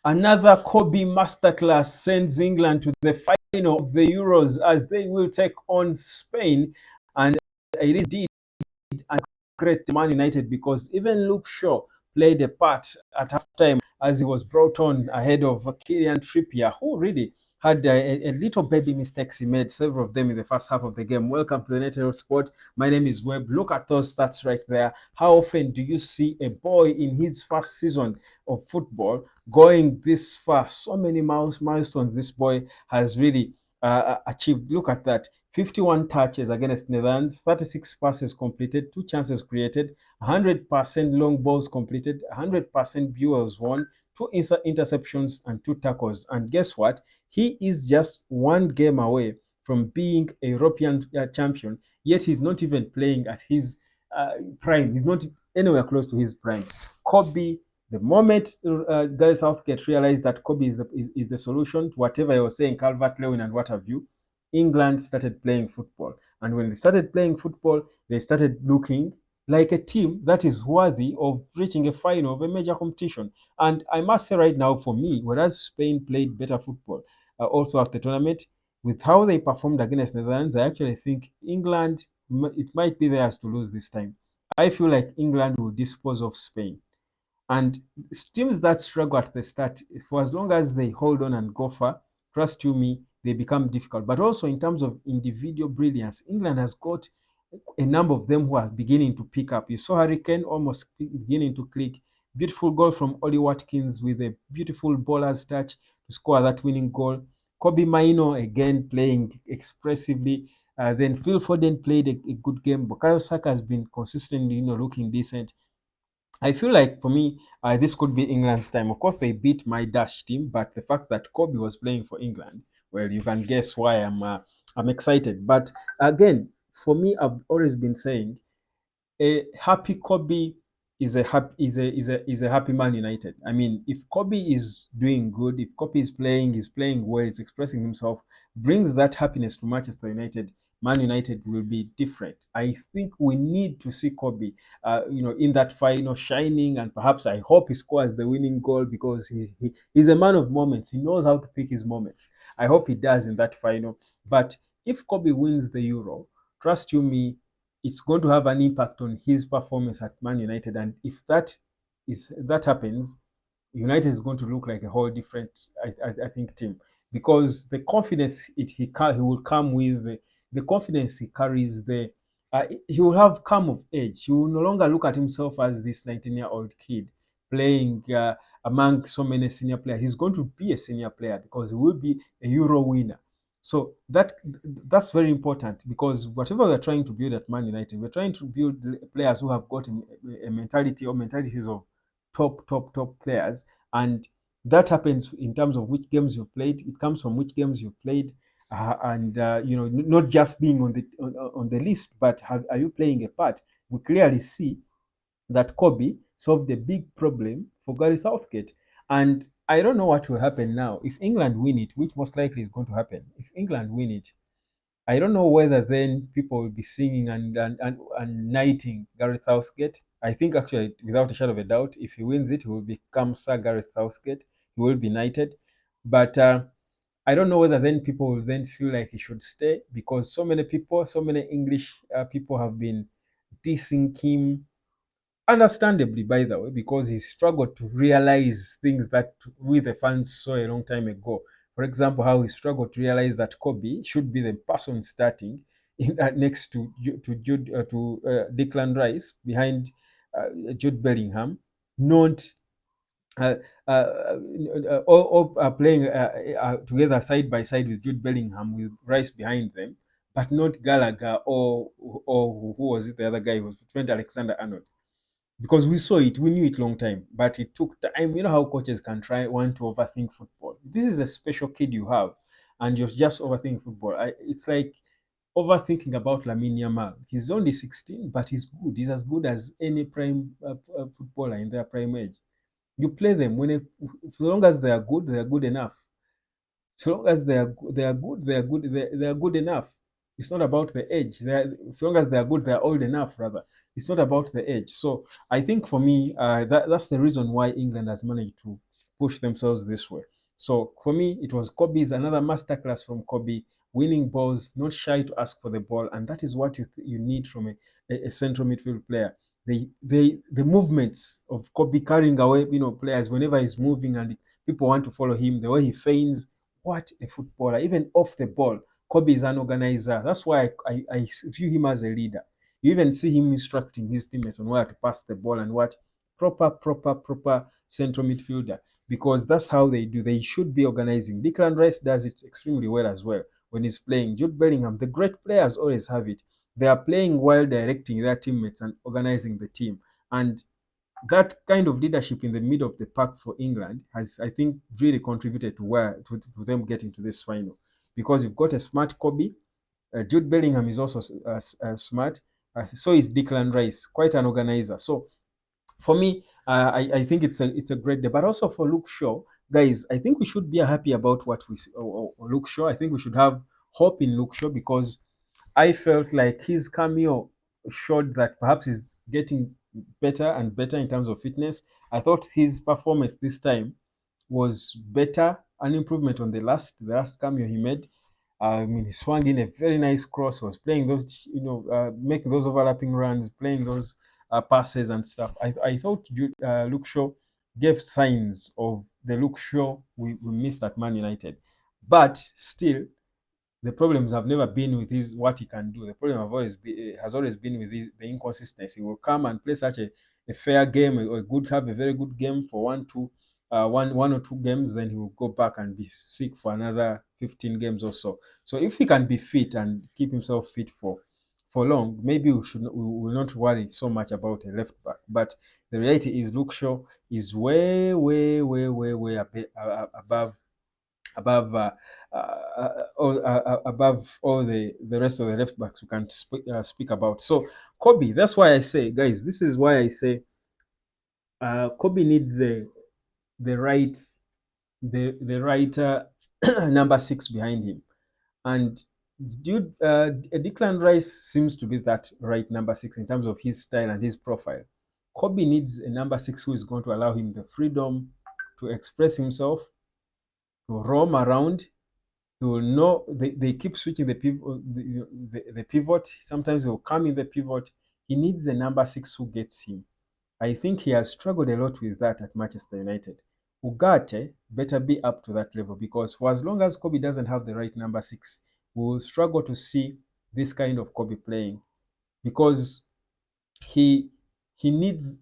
Another KOBBIE masterclass sends England to the final of the Euros as they will take on Spain. And it is indeed a great Man United because even Luke Shaw played a part at halftime as he was brought on ahead of Kylian Trippier, who really had a little baby mistakes he made, several of them in the first half of the game. Welcome to the Network Sport. My name is Webb. Look at those stats right there. How often do you see a boy in his first season of football going this far? So many milestones this boy has really achieved. Look at that. 51 touches against Netherlands, 36 passes completed, 2 chances created, 100% long balls completed, 100% duels won, 2 interceptions, and 2 tackles. And guess what? He is just one game away from being a European champion, yet he's not even playing at his prime. He's not anywhere close to his prime. KOBBIE, the moment Gareth Southgate realized that KOBBIE is the solution to whatever he was saying, Calvert-Lewin and what have you, England started playing football. And when they started playing football, they started looking like a team that is worthy of reaching a final of a major competition. And I must say right now, for me, whereas Spain played better football all throughout the tournament, with how they performed against the Netherlands, I actually think England, it might be theirs to lose this time. I feel like England will dispose of Spain. And teams that struggle at the start, for as long as they hold on and go far, trust you me, they become difficult. But also in terms of individual brilliance, England has got a number of them who are beginning to pick up. You saw Hurricane almost beginning to click. Beautiful goal from Ollie Watkins with a beautiful bowler's touch to score that winning goal. KOBBIE Mainoo again playing expressively. Then Phil Foden played a good game. Bukayo Saka has been consistently, looking decent. I feel like for me, this could be England's time. Of course, they beat my Dutch team, but the fact that KOBBIE was playing for England, well, you can guess why I'm excited. But again, for me, I've always been saying a happy KOBBIE is a happy Man United. I mean, if KOBBIE is doing good, if KOBBIE is playing well, is expressing himself, brings that happiness to Manchester United, Man United will be different. I think we need to see KOBBIE, in that final shining, and perhaps I hope he scores the winning goal because he's a man of moments. He knows how to pick his moments. I hope he does in that final. But if KOBBIE wins the Euro, trust you me, it's going to have an impact on his performance at Man United. And if that happens, United is going to look like a whole different, I think, team because the confidence he will come with, the confidence he carries, he will have come of age. He will no longer look at himself as this 19-year-old kid playing among so many senior players. He's going to be a senior player because he will be a Euro winner. So that's very important because whatever we're trying to build at Man United, we're trying to build players who have got a mentality or mentalities of top players, and that happens in terms of which games you've played. It comes from which games you've played, and not just being on the list, but are you playing a part? We clearly see that KOBBIE solved a big problem for Gareth Southgate. And I don't know what will happen now. If England win it, which most likely is going to happen, if England win it, I don't know whether then people will be singing and knighting Gareth Southgate. I think actually, without a shadow of a doubt, if he wins it, he will become Sir Gareth Southgate. He will be knighted. But I don't know whether then people will then feel like he should stay because so many people, so many English people have been dissing him. Understandably, by the way, because he struggled to realize things that we, the fans, saw a long time ago. For example, how he struggled to realize that KOBBIE should be the person starting next to Declan Rice behind Jude Bellingham, not uh, uh, all playing together side by side with Jude Bellingham with Rice behind them, but not Gallagher or who was it? The other guy was Trent Alexander-Arnold because we saw it, we knew it long time, but it took time. You know how coaches can want to overthink football. This is a special kid you have, and you're just overthinking football. It's like overthinking about Lamine Yamal. He's only 16, but he's good. He's as good as any prime footballer in their prime age. You play them so long as they are good enough. So long as they are good, they are good enough. It's not about the age. So long as they are good, they are old enough. Rather, it's not about the age. So I think for me, that's the reason why England has managed to. push themselves this way. So for me, it was KOBBIE's another masterclass from KOBBIE, winning balls, not shy to ask for the ball, and that is what you need from a central midfield player. The movements of KOBBIE carrying away players whenever he's moving and people want to follow him, the way he feigns, what a footballer! Even off the ball, KOBBIE is an organizer. That's why I view him as a leader. You even see him instructing his teammates on where to pass the ball and what proper central midfielder, because that's how they do. They should be organizing. Declan Rice does it extremely well as well when he's playing. Jude Bellingham, the great players always have it. They are playing while directing their teammates and organizing the team. And that kind of leadership in the middle of the pack for England has, I think, really contributed to them getting to this final. Because you've got a smart KOBBIE, Jude Bellingham is also smart. So is Declan Rice, quite an organizer. So for me, I think it's a great day. But also for Luke Shaw, guys, I think we should be happy about what we see. Luke Shaw, I think we should have hope in Luke Shaw, because I felt like his cameo showed that perhaps he's getting better and better in terms of fitness. I thought his performance this time was better, an improvement on the last cameo he made. I mean, he swung in a very nice cross, was playing those, making those overlapping runs, playing those passes and stuff. I thought Luke Shaw gave signs of the Luke Shaw we missed at Man United. But still, the problems have never been with his what he can do. The problem has always been with the inconsistency. He will come and play such a fair game, or have a very good game for one or two games, then he will go back and be sick for another 15 games or so. So if he can be fit and keep himself fit for long, maybe we will not worry so much about a left back. But the reality is, Luke Shaw is way above all the rest of the left backs we can speak about. So KOBBIE, that's why I say, guys, this is why I say KOBBIE needs the right the right number six behind him. And Declan Rice seems to be that right number six in terms of his style and his profile. KOBBIE needs a number six who is going to allow him the freedom to express himself, to roam around. He will know they keep switching the pivot. Sometimes he will come in the pivot. He needs a number six who gets him. I think he has struggled a lot with that at Manchester United. Ugarte better be up to that level, because for as long as KOBBIE doesn't have the right number six, we will struggle to see this kind of KOBBIE playing, because he he needs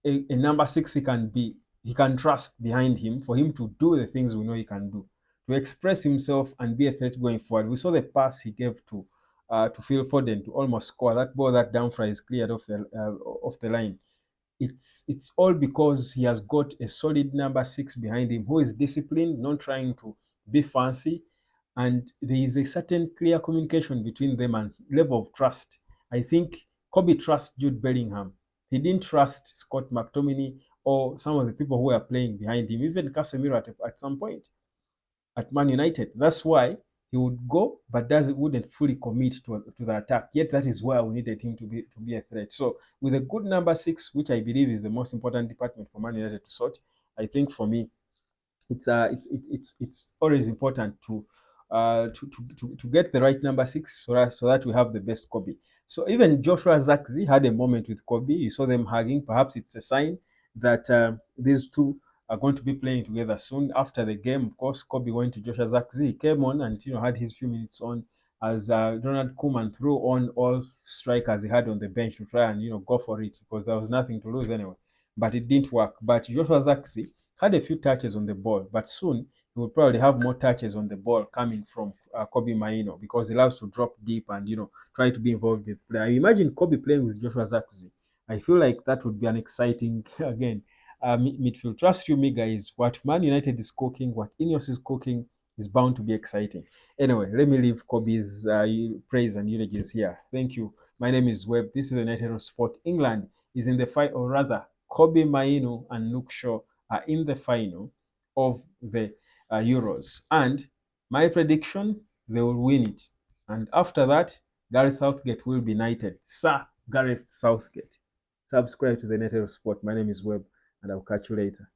a number six he can trust behind him, for him to do the things we know he can do, to express himself and be a threat going forward. We saw the pass he gave to Phil Foden to almost score that ball. That down fry is cleared off the line. It's all because he has got a solid number six behind him who is disciplined, not trying to be fancy, and there is a certain clear communication between them and level of trust. I think KOBBIE trusts Jude Bellingham. He didn't trust Scott McTominay or some of the people who were playing behind him, even Casemiro at some point at Man United. That's why he would go, but wouldn't fully commit to the attack. Yet that is where we needed him to be a threat. So with a good number six, which I believe is the most important department for Man United to sort, I think for me it's always important to get the right number six, so that we have the best KOBBIE. So even Joshua Zirkzee had a moment with KOBBIE. You saw them hugging. Perhaps it's a sign that these two are going to be playing together soon. After the game, of course, KOBBIE went to Joshua Zirkzee. He came on and had his few minutes on as Ronald Koeman threw on all strikers he had on the bench to try and go for it, because there was nothing to lose anyway. But it didn't work. But Joshua Zirkzee had a few touches on the ball, but soon he will probably have more touches on the ball coming from KOBBIE Mainoo, because he loves to drop deep and try to be involved with play. I imagine KOBBIE playing with Joshua Zirkzee. I feel like that would be an exciting again midfield. Trust you me, guys. What Man United is cooking, what Ineos is cooking, is bound to be exciting. Anyway, let me leave KOBBIE's praise and eulogies here. Thank you. My name is Webb. This is the United Sport. England is in the fight, or rather, KOBBIE Mainoo and Luke Shaw are in the final of the Euros. And my prediction, they will win it. And after that, Gareth Southgate will be knighted. Sir Gareth Southgate. Subscribe to the United Sport. My name is Webb, and I'll catch you later.